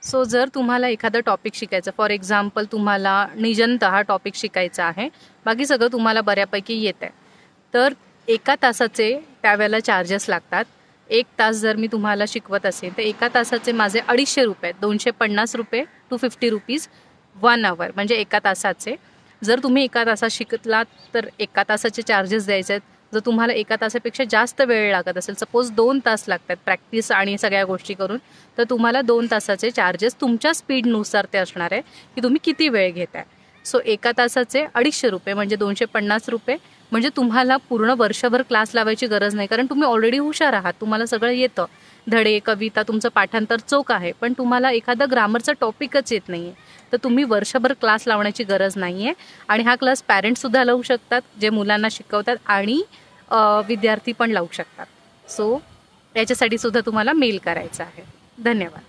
So जर तुम्हाला एखादा टॉपिक शिकायचं, फॉर एक्झाम्पल तुम्हाला निजंत हा टॉपिक शिकायचा आहे, बाकी सगळं तुम्हाला बऱ्यापैकी येत आहे, तर एका तासाचे त्यावेळेला चार्जेस लागतात. 1 तास जर मी तुम्हाला शिकवत असेल तर एका तासाचे माझे 250 रुपये, 250 रुपये टू 50 रुपीज 1 आवर, म्हणजे एका तासाचे. जर तुम्ही एका तासात शिकलात तर एका तासाचे चार्जेस द्यायचे आहेत. जर तुम्हाला एका तासापेक्षा जास्त वेळ लागत असेल, सपोज 2 तास लागतात प्रॅक्टिस आणि सगळ्या गोष्टी करून, तर तुम्हाला 2 तासाचे चार्जेस तुमच्या स्पीडनुसार ते असणार आहे की तुम्ही किती वेळ घेताय. सो एका तासाचे 250 रुपये म्हणजे 250 रुपये, म्हणजे तुम्हाला पूर्ण वर्षभर क्लास लावायची गरज नाही, कारण तुम्ही ऑलरेडी हुशार आहात, तुम्हाला सगळं येतं. धडे, कविता, तुमचं पाठांतर चोख आहे, पण तुम्हाला एखादा ग्रामरचा टॉपिकच येत नाही आहे, तर तुम्ही वर्षभर क्लास लावण्याची गरज नाही आहे. आणि हा क्लास पॅरेंट्ससुद्धा लावू शकतात, जे मुलांना शिकवतात, आणि विद्यार्थी पण लावू शकतात. सो याच्यासाठी सुद्धा तुम्हाला मेल करायचा आहे. धन्यवाद.